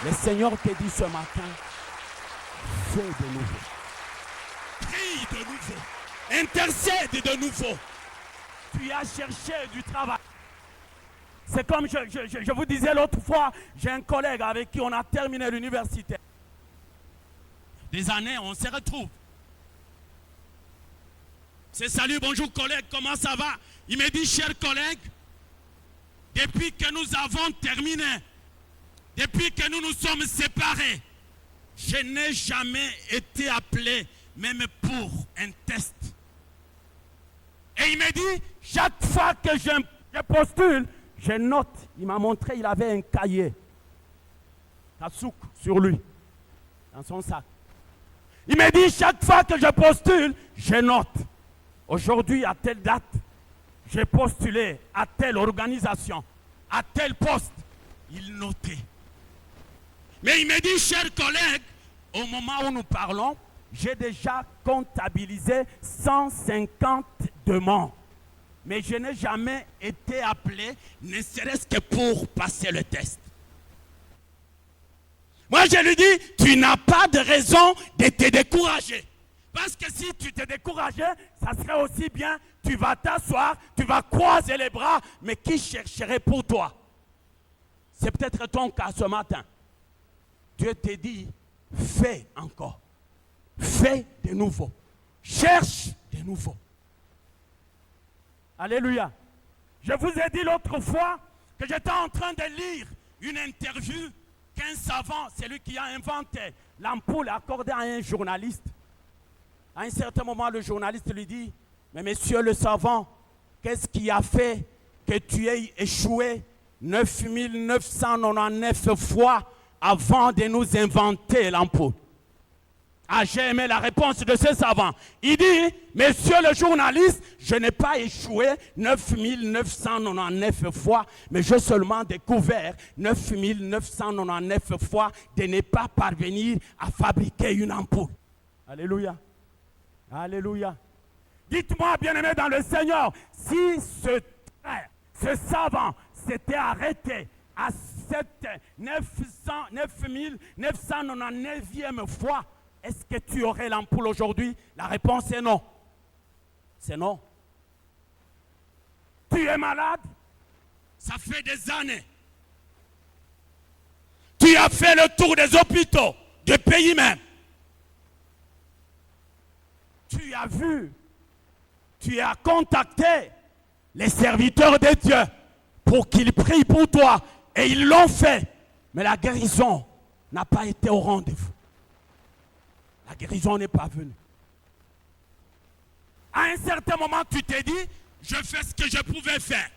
Le Seigneur te dit ce matin, fais de nouveau. Prie de nouveau. Intercède de nouveau. Tu as cherché du travail. C'est comme je vous disais l'autre fois, j'ai un collègue avec qui on a terminé l'université. Des années, on se retrouve. C'est salut, bonjour collègue, comment ça va? Il me dit, cher collègue, depuis que nous avons terminé, depuis que nous nous sommes séparés, je n'ai jamais été appelé, même pour un test. Et il me dit, chaque fois que je postule, je note. Il m'a montré, il avait un cahier, Katsouk, sur lui, dans son sac. Il me dit, chaque fois que je postule, je note. Aujourd'hui, à telle date, j'ai postulé à telle organisation, à tel poste. Il notait. Mais il me dit, cher collègue, au moment où nous parlons, j'ai déjà comptabilisé 150 demandes. Mais je n'ai jamais été appelé, ne serait-ce que pour passer le test. Moi, je lui dis, tu n'as pas de raison de te décourager. Parce que si tu te décourageais, ça serait aussi bien, tu vas t'asseoir, tu vas croiser les bras, mais qui chercherait pour toi? C'est peut-être ton cas ce matin. Dieu te dit, fais encore. Fais de nouveau. Cherche de nouveau. Alléluia. Je vous ai dit l'autre fois que j'étais en train de lire une interview qu'un savant, celui qui a inventé l'ampoule, accordée à un journaliste. À un certain moment, le journaliste lui dit, mais monsieur le savant, qu'est-ce qui a fait que tu aies échoué 9999 fois avant de nous inventer l'ampoule? Ah, j'ai aimé la réponse de ce savant. Il dit, monsieur le journaliste, je n'ai pas échoué 9999 fois, mais j'ai seulement découvert 9999 fois de ne pas parvenir à fabriquer une ampoule. Alléluia. Alléluia. Dites-moi, bien-aimé dans le Seigneur, si ce savant s'était arrêté à cette 9999e fois, est-ce que tu aurais l'ampoule aujourd'hui? La réponse est non. C'est non. Tu es malade? Ça fait des années. Tu as fait le tour des hôpitaux, du pays même. Tu as vu, tu as contacté les serviteurs de Dieu pour qu'ils prient pour toi. Et ils l'ont fait. Mais la guérison n'a pas été au rendez-vous. La guérison n'est pas venue. À un certain moment, tu t'es dit, je fais ce que je pouvais faire.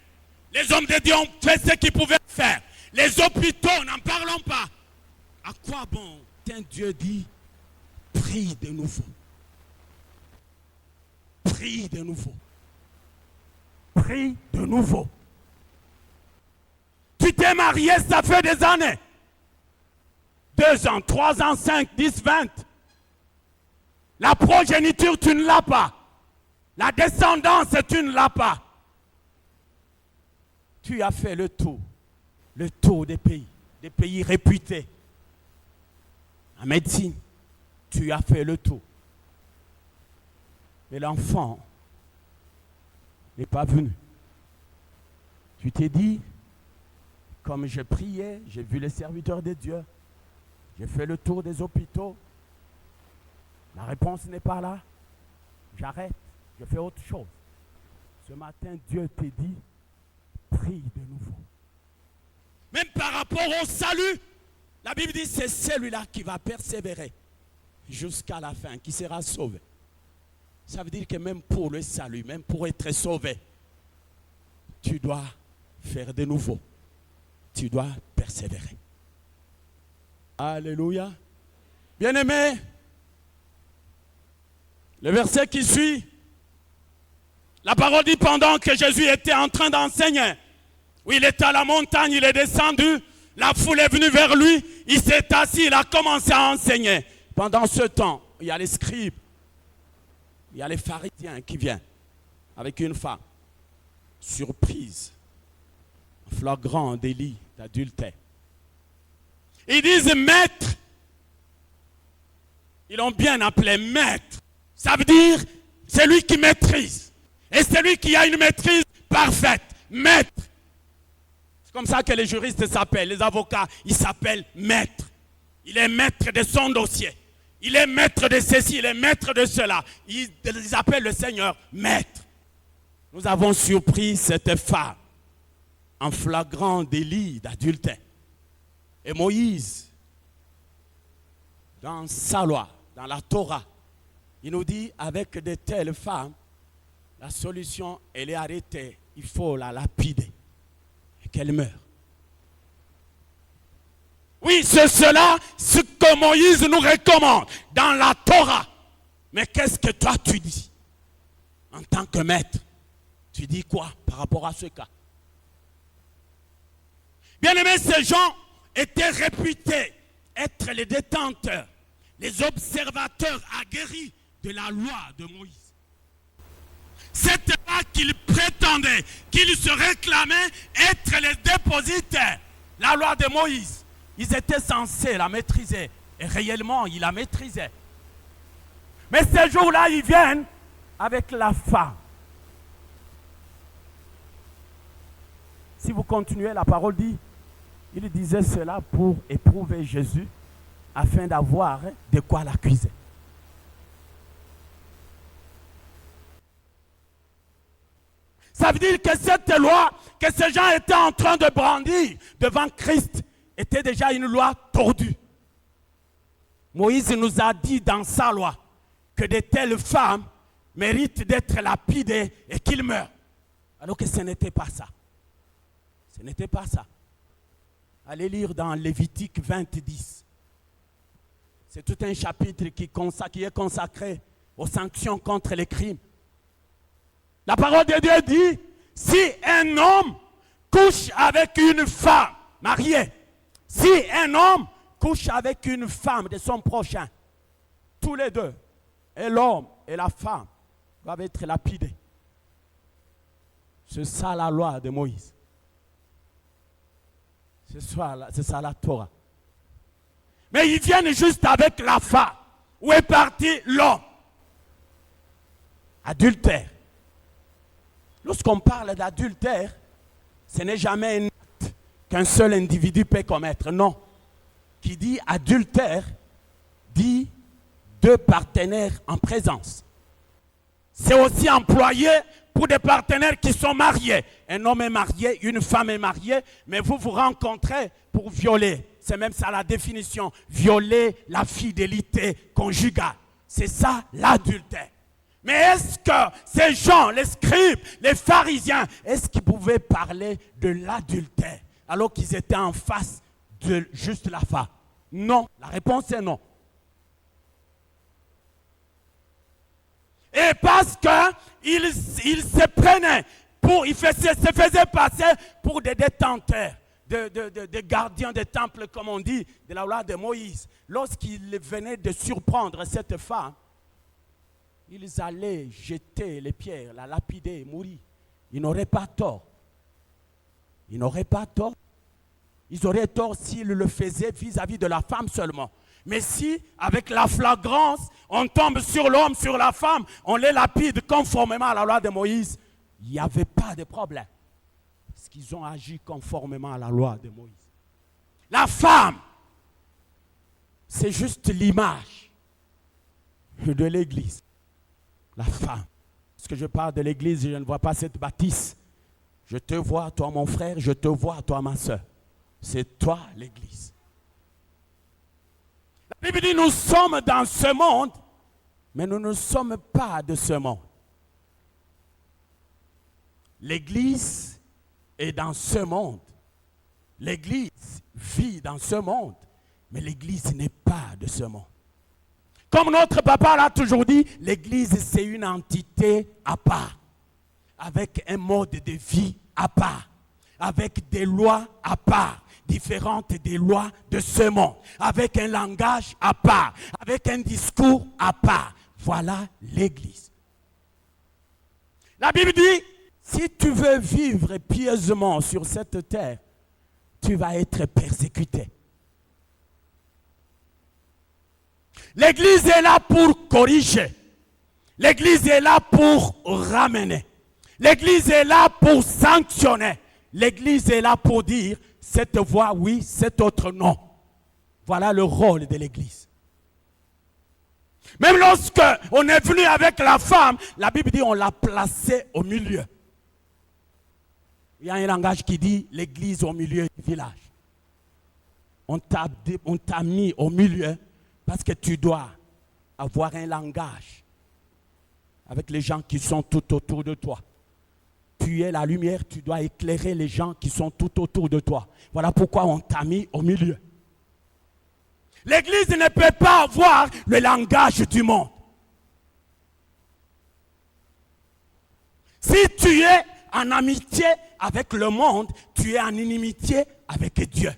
Les hommes de Dieu ont fait ce qu'ils pouvaient faire. Les hôpitaux, n'en parlons pas. À quoi bon? Dieu dit, prie de nouveau. Prie de nouveau. Prie de nouveau. Tu t'es marié, ça fait des années. 2 ans, 3 ans, 5, 10, 20. La progéniture, tu ne l'as pas. La descendance, tu ne l'as pas. Tu as fait le tour des pays réputés. En médecine, tu as fait le tour. Mais l'enfant n'est pas venu. Tu t'es dit, comme je priais, j'ai vu les serviteurs de Dieu, j'ai fait le tour des hôpitaux, la réponse n'est pas là, j'arrête, je fais autre chose. Ce matin, Dieu te dit, prie de nouveau. Même par rapport au salut, la Bible dit c'est celui-là qui va persévérer jusqu'à la fin, qui sera sauvé. Ça veut dire que même pour le salut, même pour être sauvé, tu dois faire de nouveau. Tu dois persévérer. Alléluia. Bien-aimé, le verset qui suit, la parole dit pendant que Jésus était en train d'enseigner, où il était à la montagne, il est descendu, la foule est venue vers lui, il s'est assis, il a commencé à enseigner. Pendant ce temps, il y a les scribes, il y a les pharisiens qui viennent avec une femme, surprise, flagrant délit d'adultère. Ils disent maître. Ils l'ont bien appelé maître. Ça veut dire celui qui maîtrise. Et celui qui a une maîtrise parfaite. Maître. C'est comme ça que les juristes s'appellent. Les avocats, ils s'appellent maître. Il est maître de son dossier. Il est maître de ceci, il est maître de cela. Ils appellent le Seigneur maître. Nous avons surpris cette femme en flagrant délit d'adultère. Et Moïse, dans sa loi, dans la Torah, il nous dit, avec de telles femmes, la solution, elle est arrêtée. Il faut la lapider et qu'elle meure. Oui, c'est cela ce que Moïse nous recommande dans la Torah. Mais qu'est-ce que toi tu dis en tant que maître? Tu dis quoi par rapport à ce cas? Bien aimés, ces gens étaient réputés être les détenteurs, les observateurs aguerris de la loi de Moïse. C'était là qu'ils prétendaient, qu'ils se réclamaient être les dépositaires. La loi de Moïse, ils étaient censés la maîtriser. Et réellement, ils la maîtrisaient. Mais ces jours-là, ils viennent avec la femme. Si vous continuez, la parole dit, il disait cela pour éprouver Jésus, afin d'avoir de quoi l'accuser. Ça veut dire que cette loi que ces gens étaient en train de brandir devant Christ était déjà une loi tordue. Moïse nous a dit dans sa loi que de telles femmes méritent d'être lapidées et qu'ils meurent. Alors que ce n'était pas ça. Ce n'était pas ça. Allez lire dans Lévitique 20:10. C'est tout un chapitre qui est consacré aux sanctions contre les crimes. La parole de Dieu dit, si un homme couche avec une femme mariée, si un homme couche avec une femme de son prochain, tous les deux, et l'homme et la femme, doivent être lapidés. C'est ça la loi de Moïse. C'est ça la Torah. Mais ils viennent juste avec la femme. Où est parti l'homme? Adultère. Lorsqu'on parle d'adultère, ce n'est jamais un acte qu'un seul individu peut commettre. Non. Qui dit adultère, dit deux partenaires en présence. C'est aussi employé pour des partenaires qui sont mariés. Un homme est marié, une femme est mariée, mais vous vous rencontrez pour violer. C'est même ça la définition. Violer la fidélité conjugale. C'est ça l'adultère. Mais est-ce que ces gens, les scribes, les pharisiens, est-ce qu'ils pouvaient parler de l'adultère alors qu'ils étaient en face de juste la femme? Non. La réponse est non. Et parce qu'ils se prenaient ils se faisaient passer pour des détenteurs, des gardiens des temples, comme on dit, de la loi de Moïse. Lorsqu'ils venaient de surprendre cette femme, ils allaient jeter les pierres, la lapider, mourir. Ils n'auraient pas tort. Ils n'auraient pas tort. Ils auraient tort s'ils le faisaient vis-à-vis de la femme seulement. Mais si, avec la flagrance, on tombe sur l'homme, sur la femme, on les lapide conformément à la loi de Moïse, il n'y avait pas de problème. Parce qu'ils ont agi conformément à la loi de Moïse. La femme, c'est juste l'image de l'Église. La femme. Parce que je parle de l'Église, je ne vois pas cette bâtisse. Je te vois, toi mon frère, je te vois, toi ma soeur. C'est toi l'Église. La Bible dit, nous sommes dans ce monde, mais nous ne sommes pas de ce monde. L'Église est dans ce monde. L'Église vit dans ce monde, mais l'Église n'est pas de ce monde. Comme notre papa l'a toujours dit, l'Église c'est une entité à part, avec un mode de vie à part, avec des lois à part, différentes des lois de ce monde, avec un langage à part, avec un discours à part. Voilà l'Église. La Bible dit, si tu veux vivre pieusement sur cette terre, tu vas être persécuté. L'église est là pour corriger. L'église est là pour ramener. L'église est là pour sanctionner. L'église est là pour dire cette voie oui, cette autre non. Voilà le rôle de l'église. Même lorsque on est venu avec la femme, la Bible dit on l'a placée au milieu. Il y a un langage qui dit l'église au milieu du village. On t'a mis au milieu parce que tu dois avoir un langage avec les gens qui sont tout autour de toi. Tu es la lumière, tu dois éclairer les gens qui sont tout autour de toi. Voilà pourquoi on t'a mis au milieu. L'église ne peut pas avoir le langage du monde. Si tu es en amitié avec le monde, tu es en inimitié avec Dieu.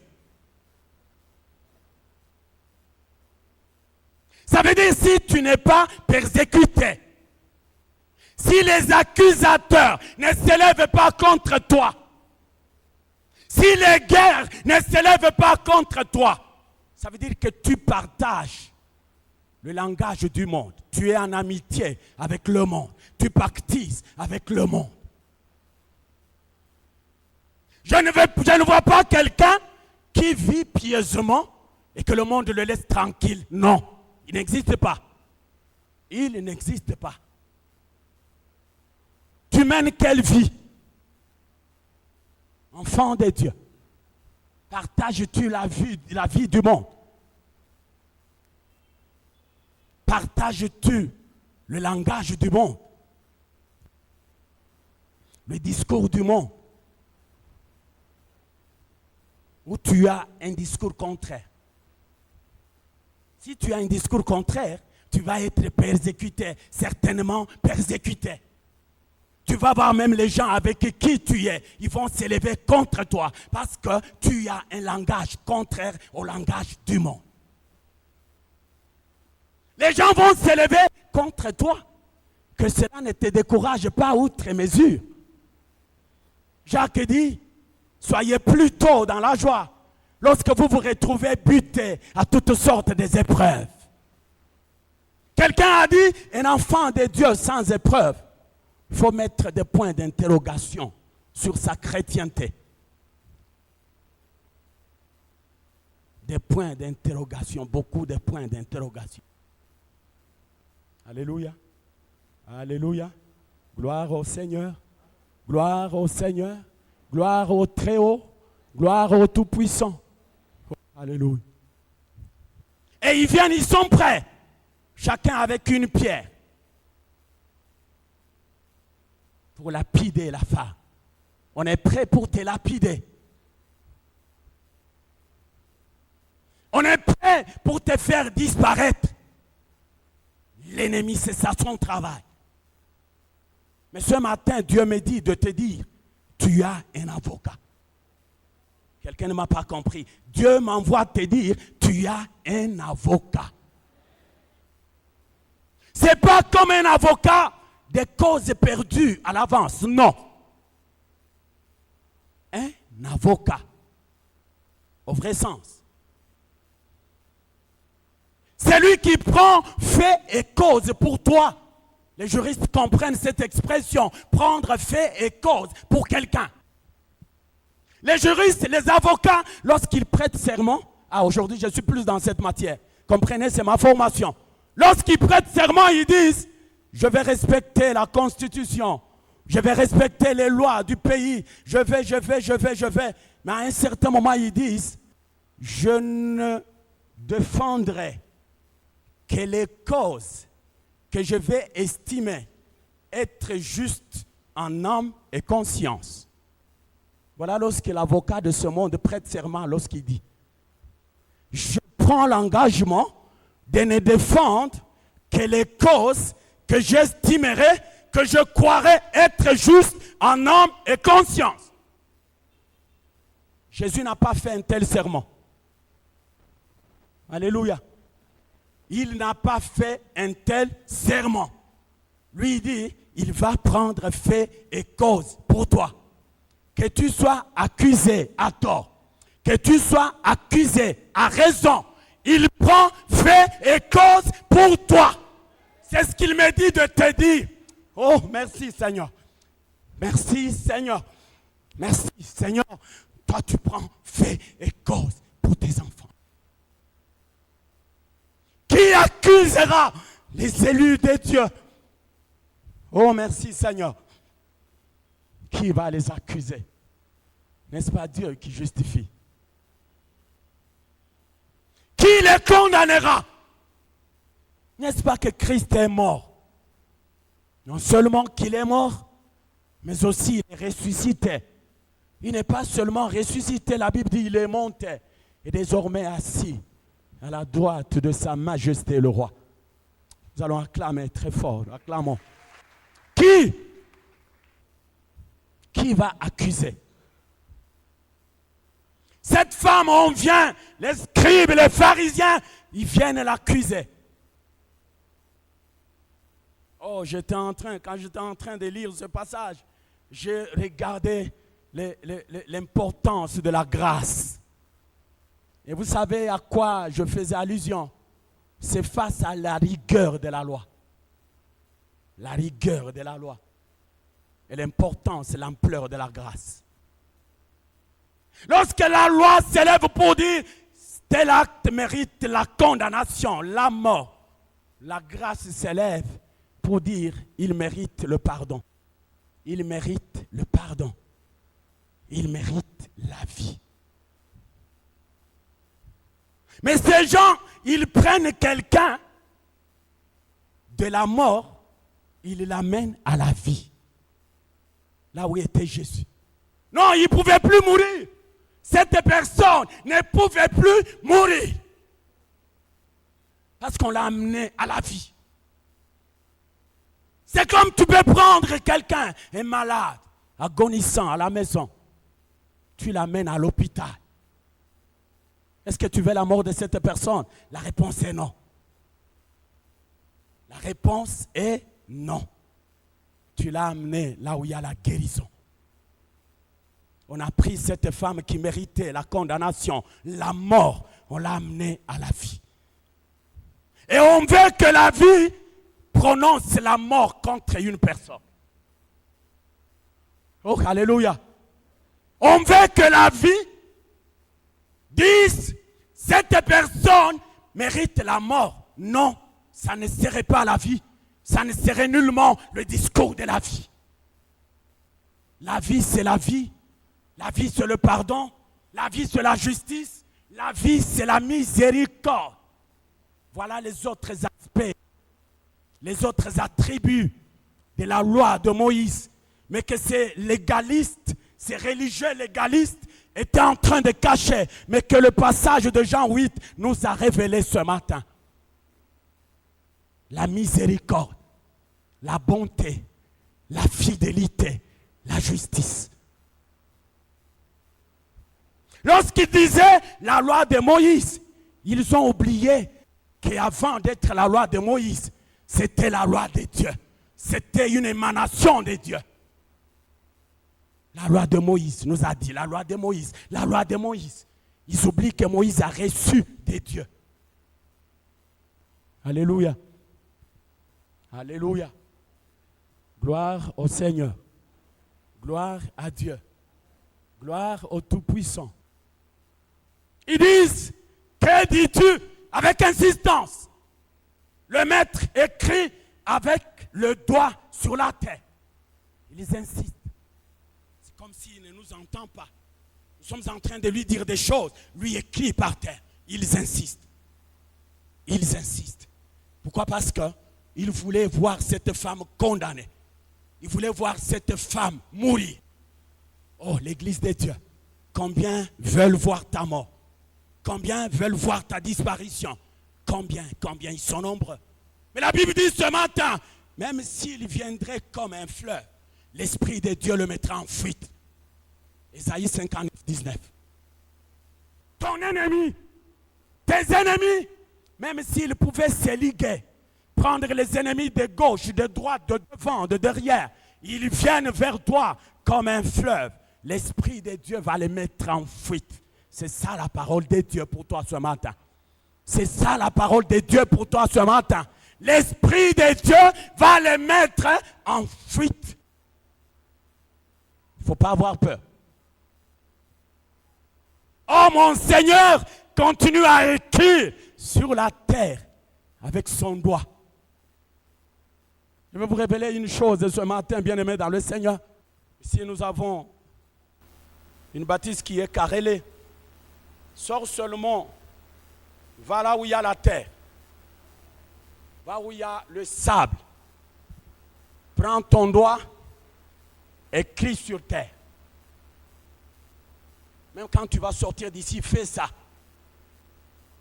Ça veut dire si tu n'es pas persécuté, si les accusateurs ne s'élèvent pas contre toi, si les guerres ne s'élèvent pas contre toi, ça veut dire que tu partages le langage du monde. Tu es en amitié avec le monde. Tu pactises avec le monde. Je ne vois pas quelqu'un qui vit pieusement et que le monde le laisse tranquille. Non, il n'existe pas. Il n'existe pas. Tu mènes quelle vie? Enfant de Dieu. Partages-tu la vie du monde? Partages-tu le langage du monde? Le discours du monde? Ou tu as un discours contraire? Si tu as un discours contraire, tu vas être persécuté, certainement persécuté. Tu vas voir même les gens avec qui tu es, ils vont s'élever contre toi parce que tu as un langage contraire au langage du monde. Les gens vont s'élever contre toi. Que cela ne te décourage pas outre mesure. Jacques dit, soyez plutôt dans la joie lorsque vous vous retrouvez buté à toutes sortes d'épreuves. Quelqu'un a dit, un enfant de Dieu sans épreuve. Il faut mettre des points d'interrogation sur sa chrétienté. Des points d'interrogation, beaucoup de points d'interrogation. Alléluia. Alléluia. Gloire au Seigneur. Gloire au Seigneur. Gloire au Très-Haut. Gloire au Tout-Puissant. Alléluia. Et ils viennent, ils sont prêts. Chacun avec une pierre. Pour lapider la femme. On est prêt pour te lapider. On est prêt pour te faire disparaître. L'ennemi, c'est ça son travail. Mais ce matin, Dieu me dit de te dire, tu as un avocat. Quelqu'un ne m'a pas compris. Dieu m'envoie te dire, tu as un avocat. Ce n'est pas comme un avocat des causes perdues à l'avance, non. Un avocat, au vrai sens. C'est lui qui prend fait et cause pour toi. Les juristes comprennent cette expression, prendre fait et cause pour quelqu'un. Les juristes, les avocats, lorsqu'ils prêtent serment, aujourd'hui je suis plus dans cette matière, comprenez, c'est ma formation. Lorsqu'ils prêtent serment, ils disent, je vais respecter la Constitution. Je vais respecter les lois du pays. Je vais. Mais à un certain moment, ils disent, je ne défendrai que les causes que je vais estimer être justes en âme et conscience. Voilà lorsque l'avocat de ce monde prête serment, lorsqu'il dit, je prends l'engagement de ne défendre que les causes que j'estimerai, que je croirais être juste en âme et conscience. Jésus n'a pas fait un tel serment. Alléluia. Il n'a pas fait un tel serment. Lui il dit, il va prendre fait et cause pour toi. Que tu sois accusé à tort, que tu sois accusé à raison, il prend fait et cause pour toi. C'est ce qu'il me dit de te dire. Oh, merci Seigneur. Merci Seigneur. Merci Seigneur. Toi, tu prends fait et cause pour tes enfants. Qui accusera les élus de Dieu? Oh, merci Seigneur. Qui va les accuser? N'est-ce pas Dieu qui justifie? Qui les condamnera? N'est-ce pas que Christ est mort? Non seulement qu'il est mort, mais aussi il est ressuscité. Il n'est pas seulement ressuscité, la Bible dit il est monté et désormais assis à la droite de sa majesté le roi. Nous allons acclamer très fort, acclamons. Qui va accuser? Cette femme, on vient, les scribes, les pharisiens, ils viennent l'accuser. Oh, quand j'étais en train de lire ce passage, j'ai regardé l'importance de la grâce. Et vous savez à quoi je faisais allusion? C'est face à la rigueur de la loi. La rigueur de la loi. Et l'importance, l'ampleur de la grâce. Lorsque la loi s'élève pour dire tel acte mérite la condamnation, la mort, la grâce s'élève pour dire il mérite le pardon. Il mérite le pardon. Il mérite la vie. Mais ces gens, ils prennent quelqu'un de la mort, ils l'amènent à la vie. Là où était Jésus. Non, il ne pouvait plus mourir. Cette personne ne pouvait plus mourir. Parce qu'on l'a amené à la vie. C'est comme tu peux prendre quelqu'un, un malade, agonissant à la maison. Tu l'amènes à l'hôpital. Est-ce que tu veux la mort de cette personne? La réponse est non. La réponse est non. Tu l'as amené là où il y a la guérison. On a pris cette femme qui méritait la condamnation, la mort, on l'a amenée à la vie. Et on veut que la vie prononce la mort contre une personne. Oh, alléluia. On veut que la vie dise, cette personne mérite la mort. Non, ça ne serait pas la vie. Ça ne serait nullement le discours de la vie. La vie, c'est la vie. La vie, c'est le pardon. La vie, c'est la justice. La vie, c'est la miséricorde. Voilà les autres aspects, les autres attributs de la loi de Moïse. Mais que ces légalistes, ces religieux légalistes étaient en train de cacher. Mais que le passage de Jean 8 nous a révélé ce matin. La miséricorde, la bonté, la fidélité, la justice. Lorsqu'ils disaient la loi de Moïse, ils ont oublié qu'avant d'être la loi de Moïse, c'était la loi de Dieu. C'était une émanation de Dieu. La loi de Moïse nous a dit, la loi de Moïse, la loi de Moïse. Ils oublient que Moïse a reçu de Dieu. Alléluia. Alléluia. Gloire au Seigneur. Gloire à Dieu. Gloire au Tout-Puissant. Ils disent, que dis-tu? Avec insistance. Le maître écrit avec le doigt sur la terre. Ils insistent. C'est comme s'il ne nous entend pas. Nous sommes en train de lui dire des choses. Lui écrit par terre. Ils insistent. Ils insistent. Pourquoi? Parce qu'ils voulaient voir cette femme condamnée. Ils voulaient voir cette femme mourir. Oh, l'Église de Dieu. Combien veulent voir ta mort? Combien veulent voir ta disparition? Combien ils sont nombreux. Mais la Bible dit ce matin, même s'il viendrait comme un fleuve, l'Esprit de Dieu le mettra en fuite. Ésaïe 59, 19. Ton ennemi, tes ennemis, même s'ils pouvaient se liguer, prendre les ennemis de gauche, de droite, de devant, de derrière, ils viennent vers toi comme un fleuve. L'Esprit de Dieu va les mettre en fuite. C'est ça la parole de Dieu pour toi ce matin. C'est ça la parole de Dieu pour toi ce matin. L'Esprit de Dieu va les mettre en fuite. Il ne faut pas avoir peur. Oh mon Seigneur, continue à écrire sur la terre avec son doigt. Je vais vous révéler une chose ce matin, bien-aimés dans le Seigneur. Ici, nous avons une bâtisse qui est carrelée. Sors seulement, va là où il y a la terre. Va où il y a le sable. Prends ton doigt, écris sur terre. Même quand tu vas sortir d'ici, fais ça.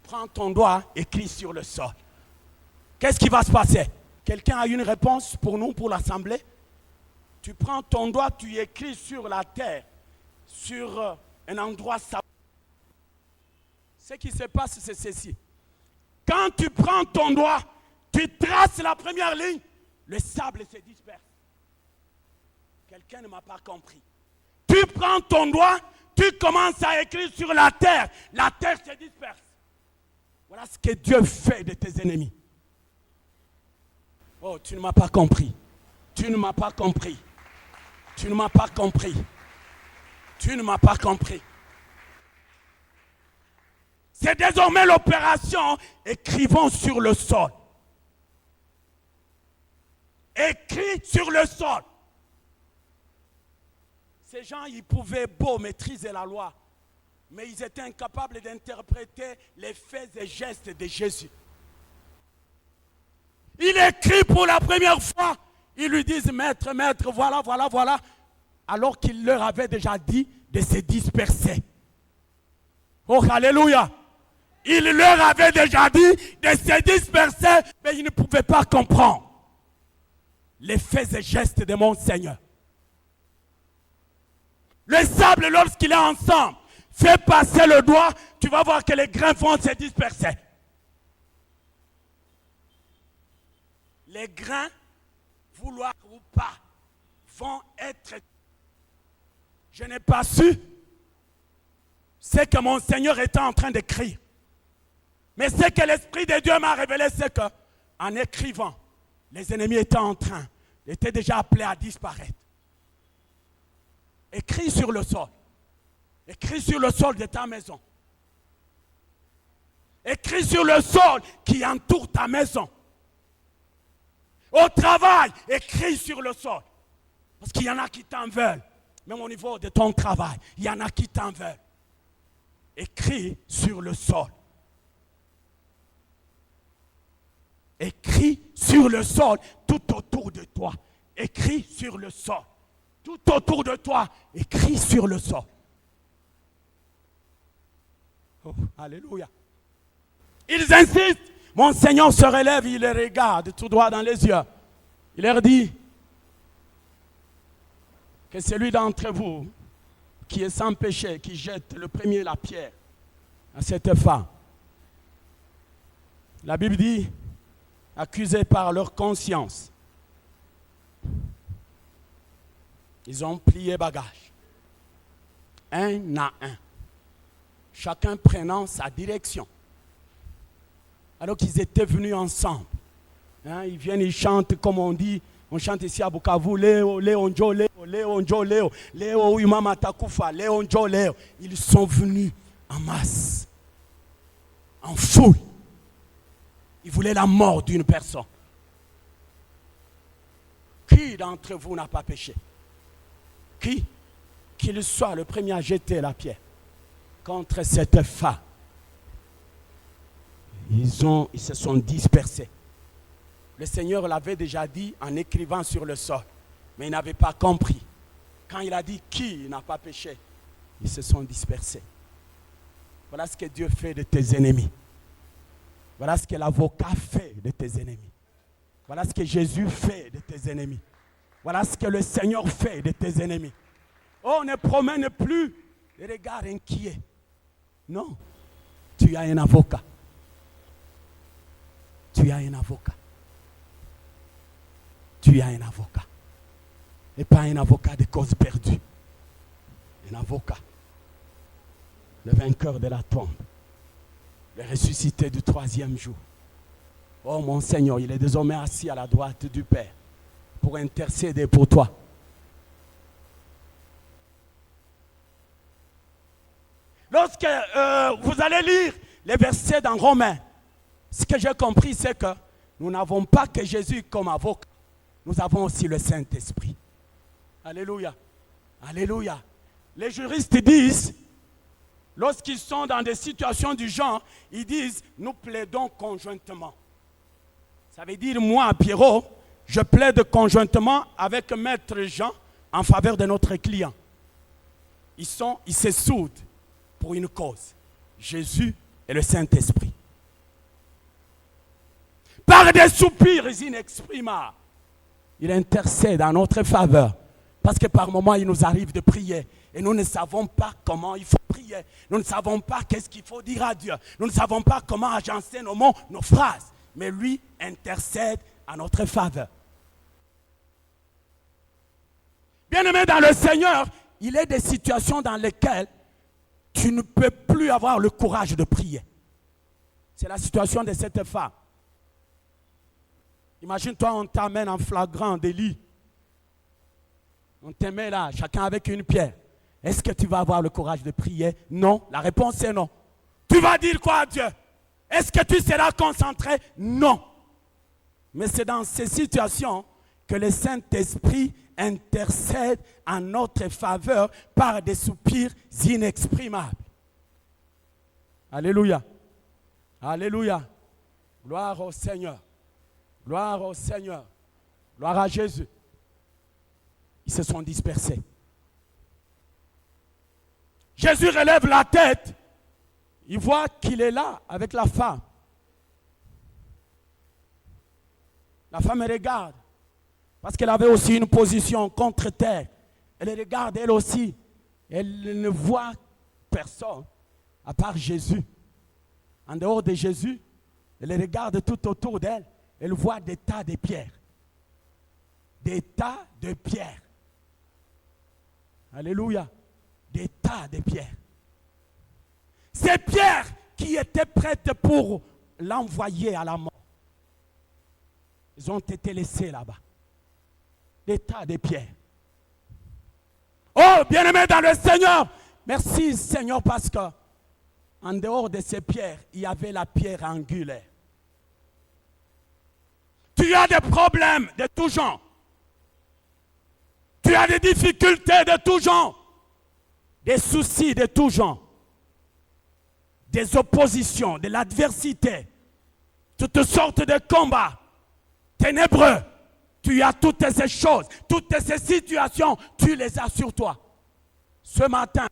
Prends ton doigt, écris sur le sol. Qu'est-ce qui va se passer? Quelqu'un a une réponse pour nous, pour l'assemblée? Tu prends ton doigt, tu écris sur la terre, sur un endroit sableux. Ce qui se passe, c'est ceci. Quand tu prends ton doigt, tu traces la première ligne, le sable se disperse. Quelqu'un ne m'a pas compris. Tu prends ton doigt, tu commences à écrire sur la terre se disperse. Voilà ce que Dieu fait de tes ennemis. Oh, tu ne m'as pas compris. Tu ne m'as pas compris. Tu ne m'as pas compris. Tu ne m'as pas compris. C'est désormais l'opération écrivons sur le sol. Écris sur le sol. Ces gens, ils pouvaient beau maîtriser la loi, mais ils étaient incapables d'interpréter les faits et gestes de Jésus. Il écrit pour la première fois. Ils lui disent, maître, maître, voilà, voilà, voilà. Alors qu'il leur avait déjà dit de se disperser. Oh, alléluia. Il leur avait déjà dit de se disperser, mais ils ne pouvaient pas comprendre les faits et gestes de mon Seigneur. Le sable, lorsqu'il est ensemble, fais passer le doigt, tu vas voir que les grains vont se disperser. Les grains, vouloir ou pas, vont être... Je n'ai pas su ce que mon Seigneur était en train d'écrire. Mais ce que l'Esprit de Dieu m'a révélé, c'est qu'en écrivant, les ennemis étaient déjà appelés à disparaître. Écris sur le sol. Écris sur le sol de ta maison. Écris sur le sol qui entoure ta maison. Au travail, écris sur le sol. Parce qu'il y en a qui t'en veulent. Même au niveau de ton travail, il y en a qui t'en veulent. Écris sur le sol. Écris sur le sol tout autour de toi. Écris sur le sol. Tout autour de toi, écris sur le sol. Oh, alléluia. Ils insistent. Mon Seigneur se relève, il les regarde tout droit dans les yeux. Il leur dit que celui d'entre vous qui est sans péché, qui jette le premier la pierre à cette femme. La Bible dit, accusés par leur conscience, ils ont plié bagage, un à un, chacun prenant sa direction. Alors qu'ils étaient venus ensemble. Hein, ils viennent, ils chantent comme on dit, on chante ici à Bukavu, Léo, Léo, Njo, Léo, Léo, Njo, Léo, Léo, Imama Takufa, Léo, Njo, Léo. Ils sont venus en masse, en foule. Ils voulaient la mort d'une personne. Qui d'entre vous n'a pas péché? Qui? Qu'il soit le premier à jeter la pierre contre cette femme. Ils se sont dispersés. Le Seigneur l'avait déjà dit en écrivant sur le sol, mais ils n'avaient pas compris. Quand il a dit qui n'a pas péché, ils se sont dispersés. Voilà ce que Dieu fait de tes ennemis. Voilà ce que l'avocat fait de tes ennemis. Voilà ce que Jésus fait de tes ennemis. Voilà ce que le Seigneur fait de tes ennemis. Oh, ne promène plus les regards inquiets. Non, tu as un avocat. Tu as un avocat. Tu as un avocat. Et pas un avocat de cause perdue. Un avocat. Le vainqueur de la tombe. le ressuscité du 3e jour. Oh mon Seigneur, il est désormais assis à la droite du Père pour intercéder pour toi. Lorsque vous allez lire les versets dans Romains, ce que j'ai compris, c'est que nous n'avons pas que Jésus comme avocat, nous avons aussi le Saint-Esprit. Alléluia. Alléluia. Les juristes disent, lorsqu'ils sont dans des situations du genre, ils disent, nous plaidons conjointement. Ça veut dire, moi, Pierrot, je plaide conjointement avec Maître Jean en faveur de notre client. Ils se soudent pour une cause. Jésus et le Saint-Esprit. Par des soupirs inexprimables, il intercède en notre faveur. Parce que par moments, il nous arrive de prier. Et nous ne savons pas comment il faut prier. Nous ne savons pas qu'est-ce qu'il faut dire à Dieu. Nous ne savons pas comment agencer nos mots, nos phrases. Mais lui intercède en notre faveur. Bien-aimé dans le Seigneur, il y a des situations dans lesquelles tu ne peux plus avoir le courage de prier. C'est la situation de cette femme. Imagine-toi, on t'amène en flagrant délit. On te met là, chacun avec une pierre. Est-ce que tu vas avoir le courage de prier? Non. La réponse est non. Tu vas dire quoi à Dieu? Est-ce que tu seras concentré? Non. Mais c'est dans ces situations que le Saint-Esprit intercède en notre faveur par des soupirs inexprimables. Alléluia. Alléluia. Gloire au Seigneur. Gloire au Seigneur. Gloire à Jésus. Ils se sont dispersés. Jésus relève la tête. Il voit qu'il est là avec la femme. La femme regarde. Parce qu'elle avait aussi une position contre terre. Elle regarde elle aussi. Elle ne voit personne à part Jésus. En dehors de Jésus, elle regarde tout autour d'elle. Elle voit des tas de pierres. Des tas de pierres. Alléluia. Des tas de pierres. Ces pierres qui étaient prêtes pour l'envoyer à la mort. Ils ont été laissés là-bas. Des tas de pierres. Oh, bien-aimé dans le Seigneur, merci Seigneur parce que en dehors de ces pierres, il y avait la pierre angulaire. Tu as des problèmes de tout genre. Tu as des difficultés de tout genre. Des soucis de tout genre. Des oppositions, de l'adversité. Toutes sortes de combats ténébreux. Tu as toutes ces choses, toutes ces situations, tu les as sur toi. Ce matin,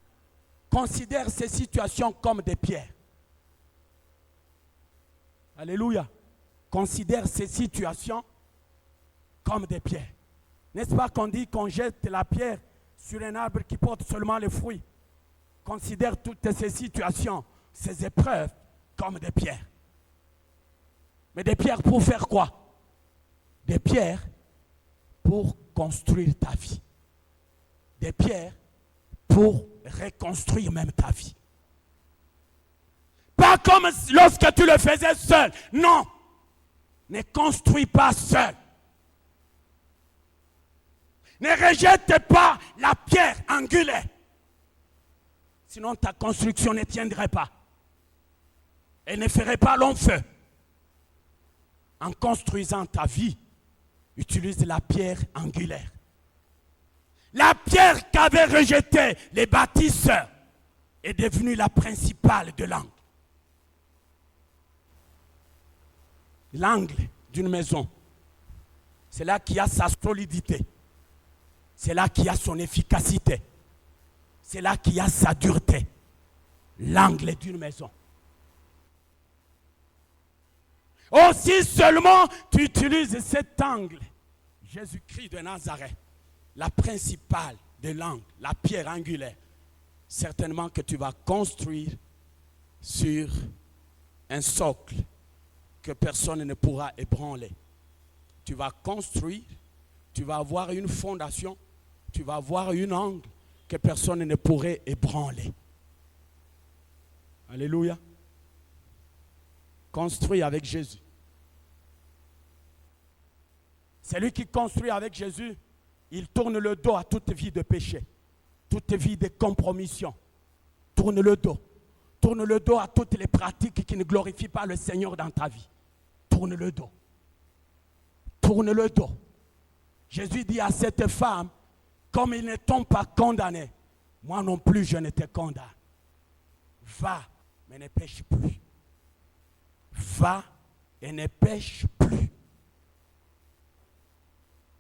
considère ces situations comme des pierres. Alléluia. Considère ces situations comme des pierres. N'est-ce pas qu'on dit qu'on jette la pierre sur un arbre qui porte seulement les fruits? Considère toutes ces situations, ces épreuves comme des pierres. Mais des pierres pour faire quoi? Des pierres pour construire ta vie. Des pierres pour reconstruire même ta vie. Pas comme lorsque tu le faisais seul. Non. Ne construis pas seul. Ne rejette pas la pierre angulaire. Sinon ta construction ne tiendrait pas. Elle ne ferait pas long feu. En construisant ta vie, utilise la pierre angulaire. La pierre qu'avaient rejetée les bâtisseurs est devenue la principale de l'angle. L'angle d'une maison, c'est là qu'il y a sa solidité. C'est là qu'il y a son efficacité. C'est là qu'il y a sa dureté. L'angle d'une maison. Oh, si seulement tu utilises cet angle, Jésus-Christ de Nazareth, la principale de l'angle, la pierre angulaire, certainement que tu vas construire sur un socle que personne ne pourra ébranler. Tu vas construire, tu vas avoir une fondation, tu vas avoir une angle que personne ne pourrait ébranler. Alléluia. construit avec Jésus. Celui qui construit avec Jésus, il tourne le dos à toute vie de péché, toute vie de compromission. Tourne le dos. Tourne le dos à toutes les pratiques qui ne glorifient pas le Seigneur dans ta vie. Tourne le dos. Tourne le dos. Jésus dit à cette femme, comme ils ne t'ont pas condamné, moi non plus je ne te condamne. Va, mais ne pêche plus. Va et ne pêche plus.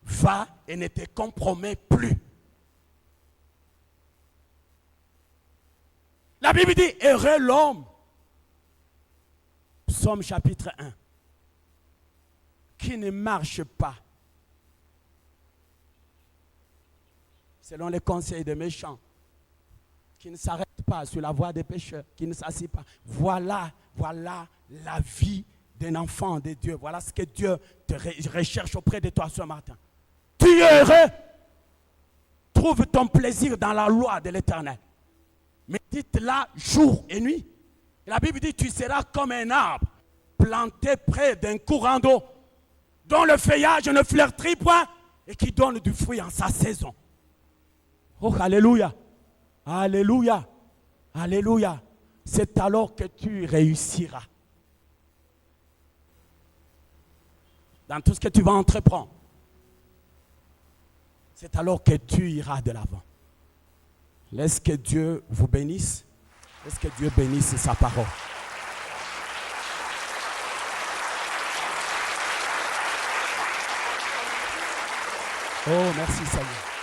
Va et ne te compromets plus. La Bible dit, heureux l'homme. Psaume chapitre 1. Qui ne marche pas selon les conseils des méchants, qui ne s'arrête pas sur la voie des pécheurs, qui ne s'assied pas. Voilà la vie d'un enfant de Dieu. Voilà ce que Dieu te recherche auprès de toi ce matin. Tu es heureux. Trouve ton plaisir dans la loi de l'Éternel. Médite-la jour et nuit. Et la Bible dit, tu seras comme un arbre planté près d'un courant d'eau, dont le feuillage ne fleurtrit point et qui donne du fruit en sa saison. Oh, alléluia. Alléluia. Alléluia. C'est alors que tu réussiras. Dans tout ce que tu vas entreprendre. C'est alors que tu iras de l'avant. Laisse que Dieu vous bénisse. Laisse que Dieu bénisse sa parole. Oh, merci Seigneur.